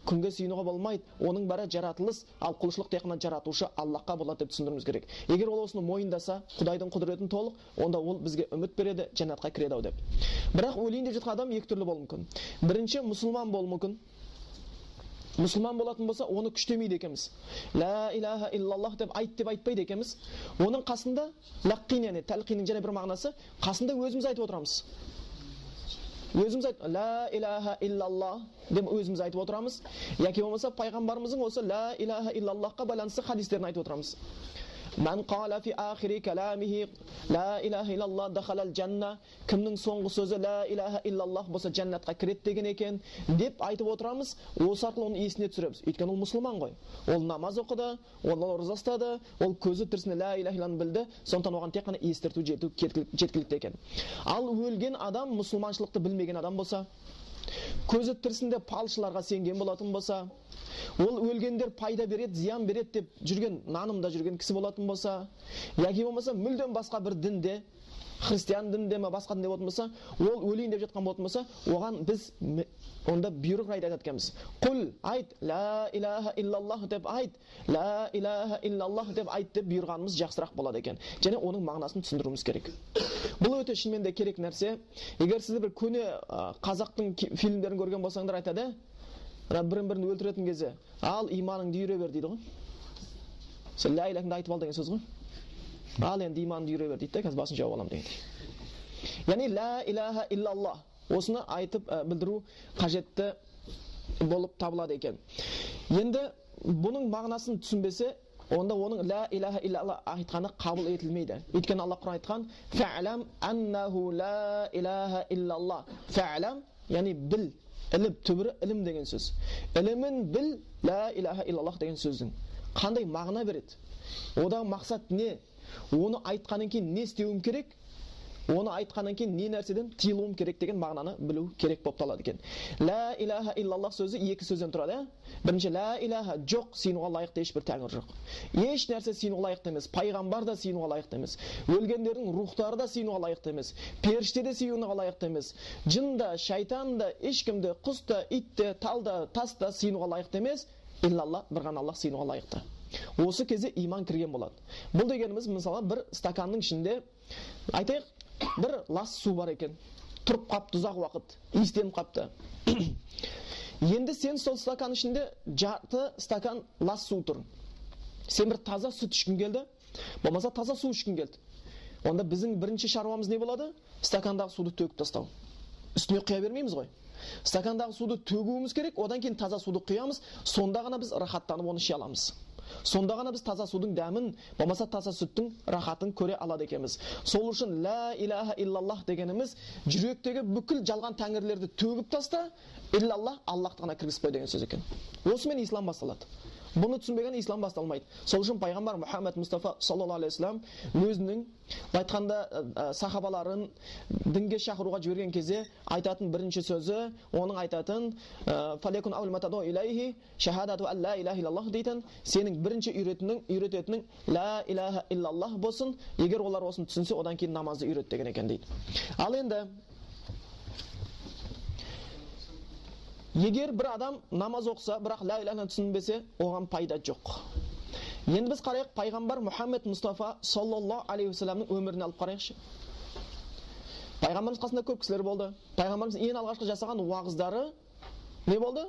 күнге сүйінуге болмайды, оның бәрі жаратылыс, ал құлшылық тек қана жаратушы Аллахқа болады деп түсіндіруіміз керек. Егер ол осыны мойындаса, Құдайдың құдіретін толық, онда ол бізге үміт береді, жәннатқа кіреді ау деп. Бірақ өлейін деп жатқан адам екі түрлі болуы мүмкін. Бірінші, мұсылман болуы мүмкін. Мұсылман болатын болса, оны күштемейді екенбіз. Ла илаха иллаллах деп айт деп айтпайды екенбіз. Оның қасында лаққин, яғни тәлқиннің және бір мағынасы, қасында өзіміз айтып отырамыз. Өзіміз айтып, ла илаха иллаллах деп өзіміз айтып отырамыз. Яки болмаса пайғамбарымыздың осы ла илаха иллаллахқа байланысты хадистерін айтып отырамыз. Мән қала фи ахири каламихи ла илаха иллаллах дахалал жанна. Кімнің соңғы сөзі ла илаха иллаллах болса жәннатқа кіреді деген екен деп айтып отырамыз. Осы арқылы оны есіне түсіреміз. Өйткені ол мұсылман ғой. Ол намаз оқыды, ол ораза ұстады, ол көзі тірісінде ла илаха иллаллахты білді. Сондықтан оған тек қана естірту жеткілікті екен. Ал өлген адам мұсылманшылықты білмеген адам болса, көзі тірісінде палшыларға сенген болатын болса, ол өлгендер пайда береді, зиян береді деп жүрген, нанымда жүрген кісі болатын болса, яки болмаса мүлдем басқа бір дінде, христиан дінде ме, басқа дінде болатын болса, ол өлейін деп жатқан болатын болса, оған біз онда бұйрық айтады екенбіз. Құл, айт, ла илаха иллаллах деп айт, ла илаха иллаллах деп айт деп бұйырғанымыз жақсырақ болады екен. Және оның мағынасын түсіндіруіміз керек. Бұл өте шынымен де керек нәрсе. Егер сіздер бір көне қазақтың фильмдерін көрген болсаңдар айтады, бірін-бірін өлтіретін кезде, ал иманыңды үйре бер дейді ғой. Сен ла илахыңды айтып ал деген сөз ғой. Ал енді иманыңды үйре бер дейді де, қазір басын жауып аламын деген. Яғни ла илаха иллаллах осыны айтып білдіру қажетті болып табылады екен. Енді бұның мағынасын түсінбесе, онда оның ла илаха иллаллах айтқаны қабыл етілмейді. Өйткені Алла Құран айтқан: "Фа'лам аннаху ла илаха иллаллах". Фа'лам, яғни біл, ілім, түбірі ілім деген сөз. Ілімін біл, ла илаха иллаллах деген сөздің қандай мағына береді? Одағы мақсат не? Оны айтқаннан кейін не істеуім керек? Оны айтқаннан кейін не нәрседен тыйылуым керек деген мағынаны білу керек болып табылады екен. Ла илаха иллаллах сөзі екі сөзден тұрады. Бірінші, ла илаха, жоқ, сыйынуға лайықты ешбір тәңір жоқ. Еш нәрсе сыйынуға лайықты емес. Пайғамбар да сыйынуға лайықты емес. Өлгендердің рухтары да сыйынуға лайықты емес. Періште де сыйынуға лайықты емес. Жын да, шайтан да, ешкім де, құс та, ит те, тал да, тас да сыйынуға лайықты емес. Иллаллах, бір ғана Аллах сыйынуға лайықты. Осы кезде иман кірген болады. Бұл дегеніміз, мысалы, бір стаканның ішінде, айтайық, бір лас су бар екен. Тұрып қапты ұзақ уақыт, иістеніп қапты. Енді сен сол стакан ішінде жарты стакан лас су тұр. Сен бір таза сүт ішкің келді, болмаса таза су ішкің келді. Онда біздің бірінші шаруамыз не болады? Стакандағы суды төгіп тастау. Үстіне құя бермейміз ғой. Стакандағы суды төгуіміз керек, одан кейін таза суды құямыз, сонда ғана біз рахаттанып оны іше аламыз. Сонда ғана біз таза судың дәмін, болмаса таза сүттің рахатын көре алады екенбіз. Сол үшін ла илаха иллаллах дегеніміз жүректегі бүкіл жалған тәңірлерді төгіп таста, иллаллах, Аллахты ғана кіргізіп қой деген сөз екен. Осымен ислам басталады. Бұны түсінбеген ислам басталмайды. Сол үшін пайғамбар Мұхаммед Мұстафа саллаллаху алейхи вассалам өзінің айтқанда сахабаларын дінге шақыруға жіберген кезде айтатын бірінші сөзі, оның айтатын фалекун аул матадо илайхи шахадату алла илаха иллаллах дейтін, сенің бірінші үйрететінің ла илаха иллаллах болсын, егер олар осыны түсінсе, одан кейін намазды үйрет деген екен дейді. Ал енді егер бір адам намаз оқыса, бірақ ла илаханы түсінбесе, оған пайда жоқ. Енді біз қарайық, пайғамбар Мұхаммед Мұстафа саллаллаху алейхи вассаламның өмірін алып қарайықшы. Пайғамбарымыз қасында көп кісілер болды. Пайғамбарымыз ең алғашқы жасаған уағыздары не болды?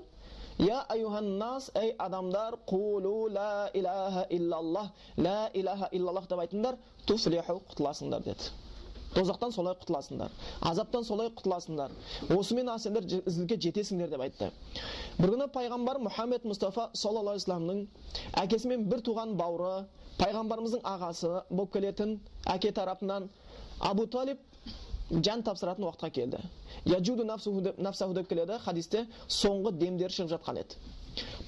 Я айюхан нас, ей адамдар, қулу ла илаха иллаллах, ла илаха иллаллах деп айтыңдар, туфлиху, құтыласыңдар деді. Тозақтан солай құтыласыңдар, азаптан солай құтыласыңдар, осымен сендер ізілге жетесіңдер деп айтты. Бір күні пайғамбар Мұхаммед Мұстафа саллаллаху алейхи вассаламның әкесімен бір туған бауыры, пайғамбарымыздың ағасы болып келетін әке тарапынан Абу Талиб жан тапсыратын уақытқа келді. Яджуду нафсаху деп келеді, хадисте соңғы демдер шығып жатқан еді.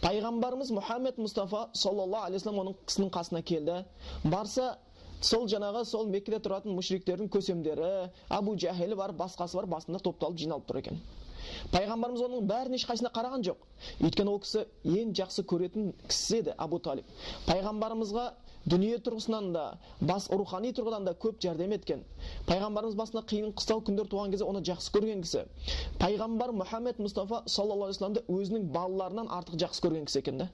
Пайғамбарымыз Мұхаммед Мұстафа саллаллаху алейхи вассалам оның кісінің қасына келді. Барса, сол Меккеде тұратын мушриктердің көсемдері, Абу Жахил бар, басқасы бар, басында топталып жиналып тұр екен. Пайғамбарымыз оның бәрін ешқайсына қараған жоқ. Өйткені ол кісі ең жақсы көретін кісі еді, Абу Талиб. Пайғамбарымызға дүние тұрғысынан да, рухани тұрғыдан да көп жәрдем еткен. Пайғамбарымыз басына қиын қыстау күндер туған кезде оны жақсы көрген кісі. Пайғамбар Мұхаммед Мұстафа саллаллаху алейхи вассаламды өзінің балаларынан артық жақсы көрген кісі екен да.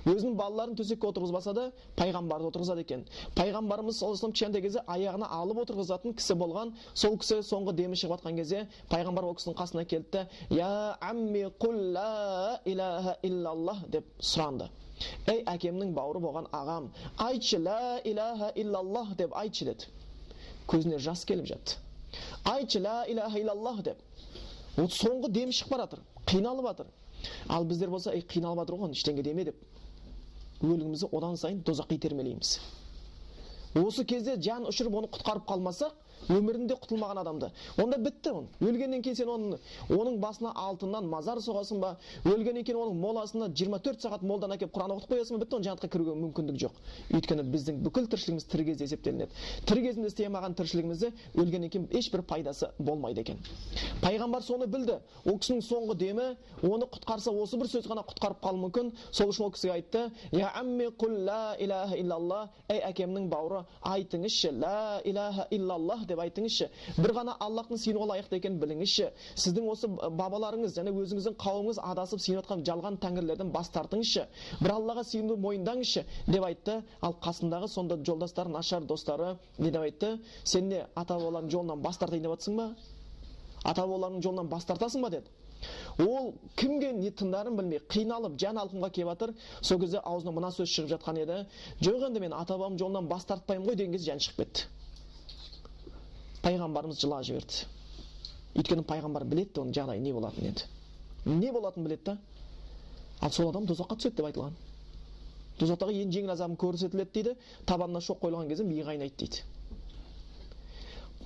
Өзінің балаларын төсекке отырғызбаса да, пайғамбарды отырғызады екен. Пайғамбарымыз саллаллаху алейхи вассалам кішкентай кезде аяғына алып отырғызатын кісі болған. Сол кісі соңғы демі шығып жатқан кезде пайғамбар ол кісінің қасына келді, "Я амми қул ла илаха иллаллах" деп сұранды. "Ей әкемнің бауыры болған ағам, айтшы ла илаха иллаллах деп айтшы" деді. Көзіне жас келіп жатты. "Айтшы ла илаха иллаллах" деп. Ол соңғы демі шығып бара жатыр, қиналып жатыр. Ал біздер болса, қиналып жатыр ғой, ештеңе деме деп өлігімізді одан сайын дозаққа итермелейміз. Осы кезде жан ұшырып оны құтқарып қалмасақ, өмірінде құтылмаған адамды, онда бітті он. Өлгеннен кейін сен оның басына алтыннан мазар соғасың ба, өлгеннен кейін оның моласына 24 сағат молдан әкеп Құран оқытып қоясың ба, бітті, оның жәннатқа кіруге мүмкіндік жоқ. Өйткені біздің бүкіл тіршілігіміз тірі кезде есептелінеді. Тірі кезінде істей алмаған тіршілігімізде өлгеннен кейін ешбір пайдасы болмайды екен. Пайғамбар соны білді. Ол кісінің соңғы демі оны құтқарса, осы бір сөз ғана құтқарып қалуы мүмкін. Сол үшін ол кісіге айтты: "Я амми қул ла илаха иллаллах", ей әкемнің бауыры, айтыңызшы ла илаха иллаллах деп айтыңызшы. Бір ғана Аллахтың сыйынуға лайықты екенін біліңізші. Сіздің осы бабаларыңыз және өзіңіздің қауымыңыз адасып сыйынып жатқан жалған тәңірлерден бас тартыңызшы. Бір Аллаға сыйынуды мойындаңызшы деп айтты. Ал қасындағы сонда жолдастары, нашар достары не деп айтты? "Сен не ата-бабаларың жолынан бас тартайын деп жатсың ба? Ата-бабаларың жолынан бас тартасың ба?" деді. Ол кімге не тыңдарын білмей, қиналып, жан алқымға келіп жатыр. Сол кезде аузына мына сөз шығып жатқан еді: "Жоқ, енді мен ата-бабам жолынан бас тартпаймын ғой" деген кезде жан шығып кетті. Пайғамбарымыз жылап жіберді. Өйткені пайғамбар білетті оның жағдайы не болатынын еді. Не болатынын білетті да. Ал сол адам дозаққа түседі деп айтылған. Дозақтағы ең жеңіл азабын көрсетіледі дейді. Табанына шоқ қойылған кезде миы қайнайды дейді.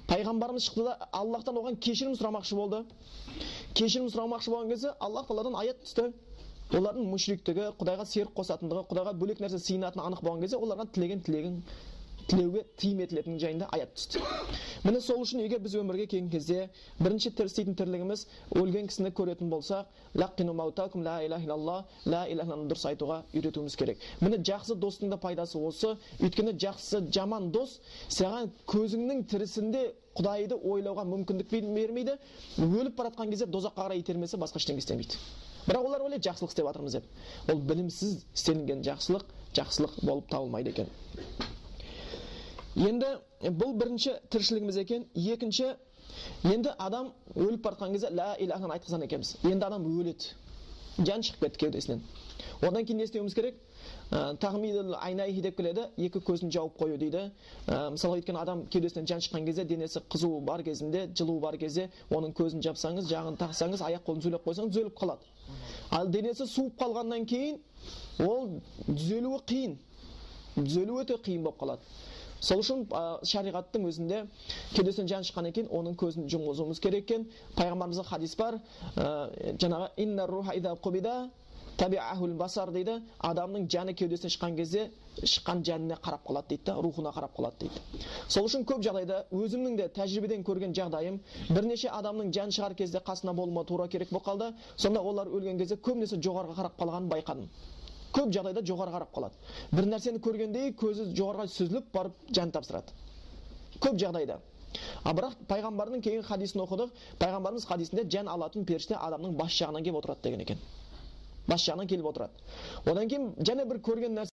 Пайғамбарымыз шықты да Аллахтан оған кешірім сұрамақшы болды. Кешірім сұрамақшы болған кезде Аллах Тағаладан аят түсті. Олардың мүшриктігі, Құдайға серік қосатындығы, Құдайға бөлек нәрсе сыйынатыны анық болған кезде оларға тілеуге тыйым етілетінің жайында аят түсті. Міне сол үшін егер біз өмірге келген кезде бірінші істейтін тірлігіміз өлген кісіні көретін болсақ, лақину маутакум ла илаха иллаллах, ла илаха иллаллахны дұрыс айтуға үйретуіміз керек. Міне жақсы достың да пайдасы осы. Өйткені жақсы жаман дос саған көзіңнің тірісінде Құдайды ойлауға мүмкіндік бермейді. Өліп бара жатқан кезде дозаққа қарай итермесе басқа ештеңе істемейді. Бірақ олар ойлайды жақсылық істеп жатырмыз деп. Ол білімсіз істелінген жақсылық болып табылмайды екен. Енді бұл бірінші тіршілігіміз екен. Екінші, енді адам өліп бара жатқан кезде ла илаханы айтқызған екенбіз. Енді адам өледі. Жан шығып кетті кеудесінен. Одан кейін не істеуіміз керек? Тағмидул айнайхи деп келеді, екі көзін жауып қою дейді. Мысалы өткен адам кеудесінен жан шыққан кезде, денесі қызуы бар кезінде, жылуы бар кезде, оның көзін жапсаңыз, жағын тақсаңыз, аяқ қолын түзелеп қойсаңыз, түзеліп қалады. Ал денесі суып қалғаннан кейін, ол түзелуі қиын. Түзелуі өте қиын болып қалады. Сол үшін шариғаттың өзінде кеудесінен жан шыққаннан кейін оның көзін жұмғызуымыз керек екен. Пайғамбарымыздың хадис бар, жаңағы инна руха ида қубида табиахул басар дейді. Адамның жаны кеудесінен шыққан кезде шыққан жанына қарап қалады дейді, рухына қарап қалады дейді. Сол үшін көп жағдайда өзімнің де тәжірибеден көрген жағдайым, бірнеше адамның жан шығар кезде қасына болуыма тура керек болып қалды. Сонда олар өлген кезде көбінесе жоғарыға қарап қалғанын байқадым. Көп жағдайда жоғары қарап қалады. Бір нәрсені көргендей көзі жоғарға сүзіліп барып жан тапсырады. Көп жағдайда. Бірақ пайғамбардың кейін хадисін оқыдық. Пайғамбарымыз хадисінде жан алатын періште адамның бас жағынан келіп отырады деген екен. Бас жағынан келіп отырады. Одан кейін және бір көрген нәрсе